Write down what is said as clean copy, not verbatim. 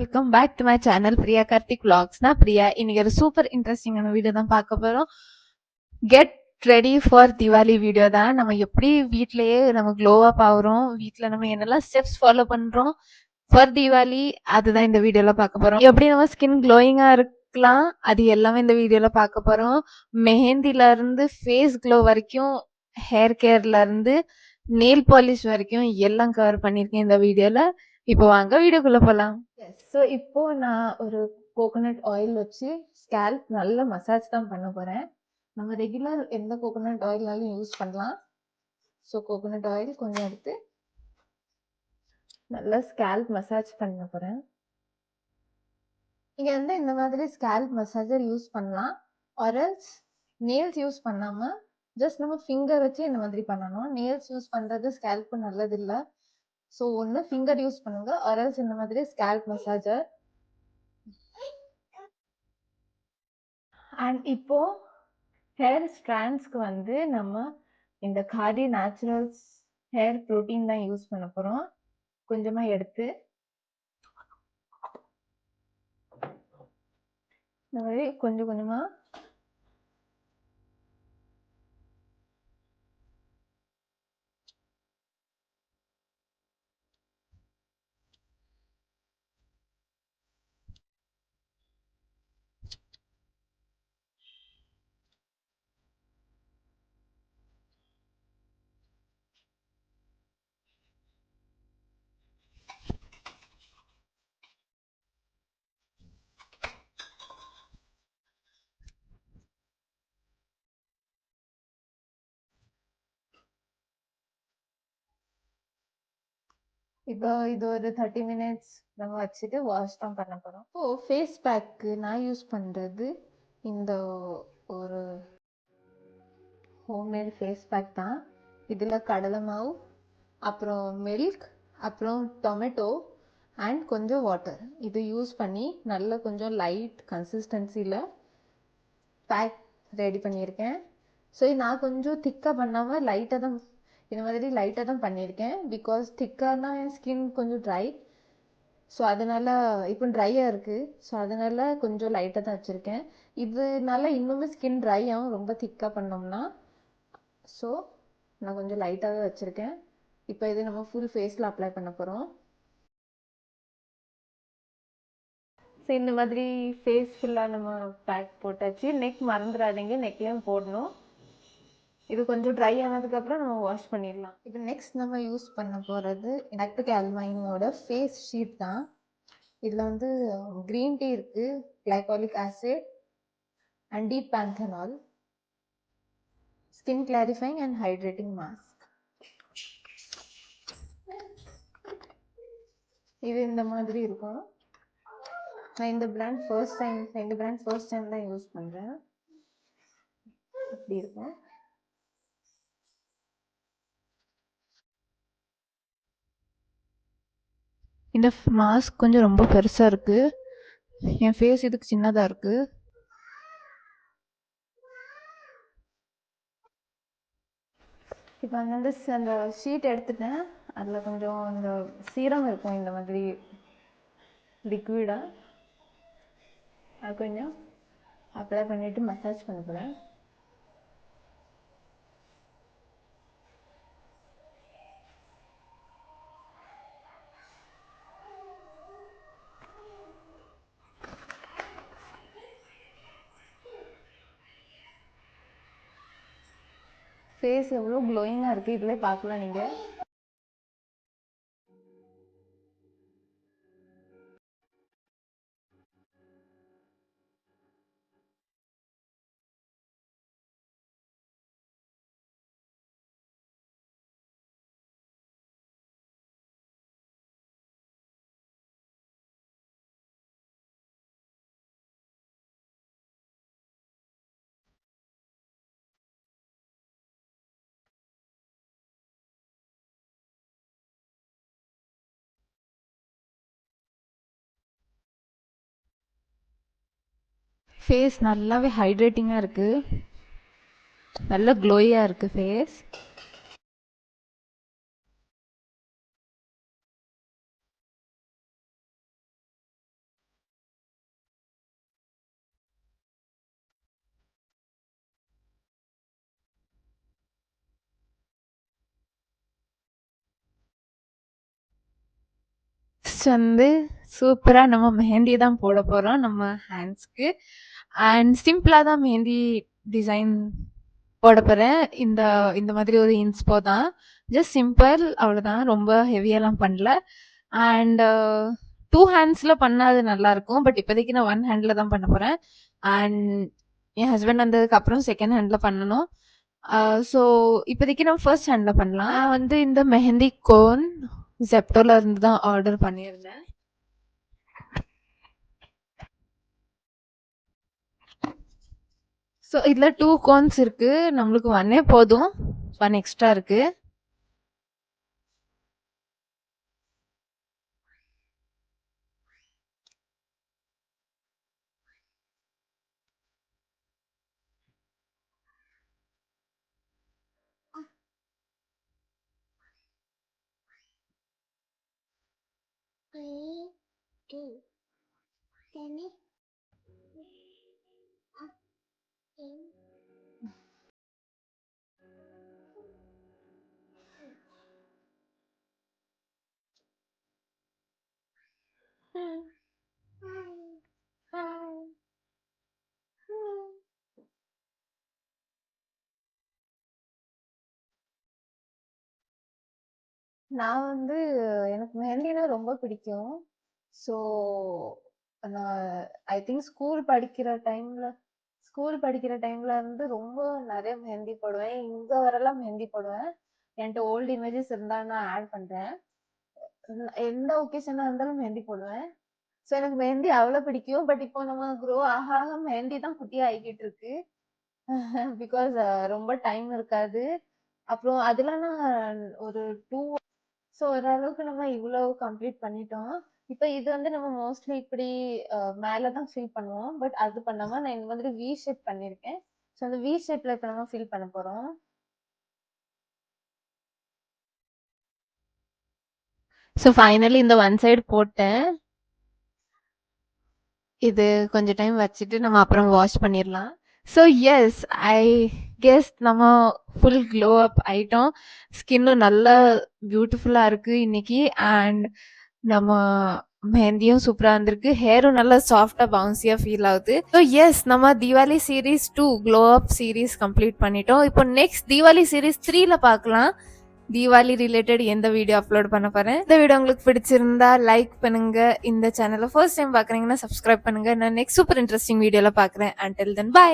Welcome back to my channel Priya Karthik vlogs. நான் பிரியா. இன்னைக்கு ஒரு சூப்பர் இன்ட்ரெஸ்டிங்கான வீடியோ தான் பார்க்க போறோம். Get ready for Diwali video தான். நம்ம எப்படி வீட்லயே நம்ம க்ளோ அப் ஆகுறோம், வீட்ல நம்ம என்னெல்லாம் ஸ்டெப்ஸ் ஃபாலோ பண்றோம் ஃபார் தீபாவளி, அதுதான் இந்த வீடியோல பார்க்க போறோம். எப்படி நம்ம ஸ்கின் க்ளோயிங்கா இருக்கலாம், அது எல்லாமே இந்த வீடியோல பார்க்க போறோம். மெஹந்தில இருந்து ஃபேஸ் க்ளோ வரைக்கும், ஹேர் கேர்ல இருந்து நெயில் பாலிஷ் வரைக்கும் எல்லாம் கவர் பண்ணியிருக்கேன் இந்த வீடியோல. இப்போ வாங்க வீடியோக்குள்ள போலாம். ஸோ இப்போ நான் ஒரு கோகோனட் ஆயில் வச்சு ஸ்கேல்ப் நல்லா மசாஜ் தான் பண்ண போறேன். நம்ம ரெகுலர் எந்த கோகோனட் ஆயில்னாலும் யூஸ் பண்ணலாம். ஸோ கோகோனட் ஆயில் கொஞ்சம் எடுத்து நல்லா ஸ்கேல்ப் மசாஜ் பண்ண போறேன். நீங்க வந்து இந்த மாதிரி ஸ்கேல்ப் மசாஜர் யூஸ் பண்ணலாம். ஆர்எல்ஸ் நெயில்ஸ் யூஸ் பண்ணாம ஜஸ்ட் நம்ம ஃபிங்கர் வச்சு இந்த மாதிரி பண்ணணும். நெயில்ஸ் யூஸ் பண்றது ஸ்கேல்ப்க்கு நல்லது இல்லை. ஸோ ஒன்று ஃபிங்கர் யூஸ் பண்ணுங்க, ஆர்எல்ஸ் இந்த மாதிரி ஸ்கேல்ப் மசாஜர். அண்ட் இப்போ ஹேர் ஸ்ட்ராண்ட்ஸ்க்கு வந்து நம்ம இந்த காடி நேச்சுரல்ஸ் ஹேர் ப்ரோட்டீன் தான் யூஸ் பண்ண போறோம். கொஞ்சமா எடுத்து இந்த மாதிரி கொஞ்சம் கொஞ்சமா இப்போ இது ஒரு 30 மினிட்ஸ் நம்ம வச்சுட்டு வாஷ் தான் பண்ண போறோம். இப்போ ஃபேஸ் பேக்கு நான் யூஸ் பண்றது இந்த ஒரு ஹோம்மேட் ஃபேஸ் பேக் தான். இதில் கடலை மாவு, அப்புறம் மில்க், அப்புறம் டொமேட்டோ அண்ட் கொஞ்சம் வாட்டர் இது யூஸ் பண்ணி நல்ல கொஞ்சம் லைட் கன்சிஸ்டன்சியில் பேக் ரெடி பண்ணியிருக்கேன். ஸோ நான் கொஞ்சம் திக்காக பண்ணாமல் லைட்டாக தான் இந்த மாதிரி லைட்டாக தான் பண்ணியிருக்கேன். பிகாஸ் திக்கானா என் ஸ்கின் கொஞ்சம் ட்ரை. ஸோ அதனால் இப்போ ட்ரையாக இருக்குது. ஸோ அதனால் கொஞ்சம் லைட்டாக தான் வச்சுருக்கேன். இதனால இன்னுமே ஸ்கின் ட்ரை ஆகும் ரொம்ப திக்காக பண்ணோம்னா. ஸோ நான் கொஞ்சம் லைட்டாகவே வச்சுருக்கேன். இப்போ இது நம்ம ஃபுல் ஃபேஸில் அப்ளை பண்ண போகிறோம். ஸோ இந்த மாதிரி ஃபேஸ் ஃபுல்லாக நம்ம பேக் போட்டாச்சு. நெக் மறந்துடாதீங்க, நெக்லையும் போடணும். இது கொஞ்சம் ட்ரை ஆனதுக்கப்புறம் நம்ம வாஷ் பண்ணிடலாம். இப்போ நெக்ஸ்ட் நம்ம யூஸ் பண்ண போகிறது டாக்டர் ஆல்மைனோட ஃபேஸ் ஷீட் தான். இதில் வந்து க்ரீன் டீ இருக்குது, glycolic acid and deep பேந்தனால், skin clarifying and hydrating mask. இது இந்த மாதிரி இருக்கும். நான் இந்த பிராண்ட் ஃபர்ஸ்ட் டைம் தான் யூஸ் பண்ணுறேன். இப்படி இருக்கும். இந்த மாஸ்க் கொஞ்சம் ரொம்ப பெருசாக இருக்குது. என் ஃபேஸ் இதுக்கு சின்னதாக இருக்குது. இப்போ வந்து அந்த ஷீட் எடுத்துட்டேன். அதில் கொஞ்சம் இந்த சீரம் இருக்கும் இந்த மாதிரி லிக்விடாக. அது கொஞ்சம் அப்ளை பண்ணிவிட்டு மசாஜ் பண்ண போகிறேன். ஃபேஸ் எவ்வளோ க்ளோயிங்காக இருக்குது இதில் பார்க்கலாம் நீங்கள். ஃபேஸ் நல்லாவே ஹைட்ரேட்டிங்காக இருக்குது, நல்ல க்ளோயாக இருக்குது ஃபேஸ். நெக்ஸ்ட் வந்து சூப்பரா நம்ம மெஹந்தி தான் போட போறோம் நம்ம ஹேண்ட்ஸ்க்கு. அண்ட் சிம்பிளா தான் மெஹந்தி டிசைன் போட போறேன். இந்த இந்த மாதிரி ஒரு இன்ஸ்போ தான். ஜஸ்ட் சிம்பிள் அவ்வளோதான். ரொம்ப ஹெவியாலாம் பண்ணல. அண்ட் 2 ஹேண்ட்ஸ்ல பண்ணா அது நல்லாருக்கும். பட் இப்போதைக்கு நான் 1 ஹேண்ட்ல தான் பண்ண போறேன். அண்ட் என் ஹஸ்பண்ட் வந்ததுக்கு அப்புறம் 2ண்ட் ஹேண்ட்ல பண்ணணும். ஸோ இப்போதைக்கு நம்ம ஃபர்ஸ்ட் ஹேண்ட்ல பண்ணலாம். நான் வந்து இந்த மெஹந்தி கோன் Zeptoல இருந்து தான் ஆர்டர் பண்ணியிருந்தேன். ஸோ இதுல 2 கோன்ஸ் இருக்கு. நம்மளுக்கு 1 போதும். 1 எக்ஸ்ட்ரா இருக்கு. நான் வந்து எனக்கு மெஹந்தினா ரொம்ப பிடிக்கும். ஸோ நான் ஐ திங்க் ஸ்கூல் படிக்கிற டைம்ல இருந்து ரொம்ப நிறைய மெஹந்தி போடுவேன். இங்க வரலாம் மெஹந்தி போடுவேன். என்கிட்ட ஓல்டு இமேஜஸ் இருந்தா நான் ஆட் பண்றேன். எந்த ஒகேஷனா இருந்தாலும் மெஹந்தி போடுவேன். ஸோ எனக்கு மெஹந்தி அவ்வளோ பிடிக்கும். பட் இப்போ நம்ம க்ரோ ஆக ஆக மெஹந்தி தான் குட்டியா ஆகிக்கிட்டு இருக்கு. பிகாஸ் ரொம்ப டைம் இருக்காது. அப்புறம் அதெல்லாம் நான் ஒரு 2 ஸோ ஓரளவுக்கு நம்ம இவ்வளவு கம்ப்ளீட் பண்ணிட்டோம். இப்ப இது வந்து நம்ம மோஸ்ட்லி இப்படி மேல தான் ஃபில் பண்ணுவோம். பட் அது பண்ணாம நான் இந்த மாதிரி வி ஷேப் பண்ணிருக்கேன். ஸோ அந்த வி ஷேப்ல இப்ப நம்ம ஃபில் பண்ண போறோம். ஸோ ஃபைனலி இந்த ஒன் சைடு போட்டேன். இது கொஞ்ச டைம் வச்சுட்டு நம்ம அப்புறம் வாஷ் பண்ணிடலாம். ஸோ எஸ் ஐ கெஸ் நம்ம ஃபுல் க்ளோ அப் ஆயிட்டோம். ஸ்கின்னும் நல்லா பியூட்டிஃபுல்லா இருக்கு இன்னைக்கு. அண்ட் நம்ம மெஹந்தியும் சூப்பரா வந்திருக்கு. ஹேரும் நல்லா சாஃப்டா பவுன்சியா ஃபீல் ஆகுது. ஸோ எஸ் நம்ம தீபாவளி சீரீஸ் 2 க்ளோ அப் சீரீஸ் கம்ப்ளீட் பண்ணிட்டோம். இப்போ நெக்ஸ்ட் தீபாவளி சீரீஸ் 3ல பார்க்கலாம். தீபாவளி ரிலேட்டட் எந்த வீடியோ அப்லோட் பண்ண போறேன். இந்த வீடியோ உங்களுக்கு பிடிச்சிருந்தா லைக் பண்ணுங்க. இந்த சேனலை ஃபர்ஸ்ட் டைம் பாக்குறீங்கன்னா சப்ஸ்கிரைப் பண்ணுங்க. நான் நெக்ஸ்ட் சூப்பர் இன்ட்ரெஸ்டிங் வீடியோல பாக்குறேன். Until then by.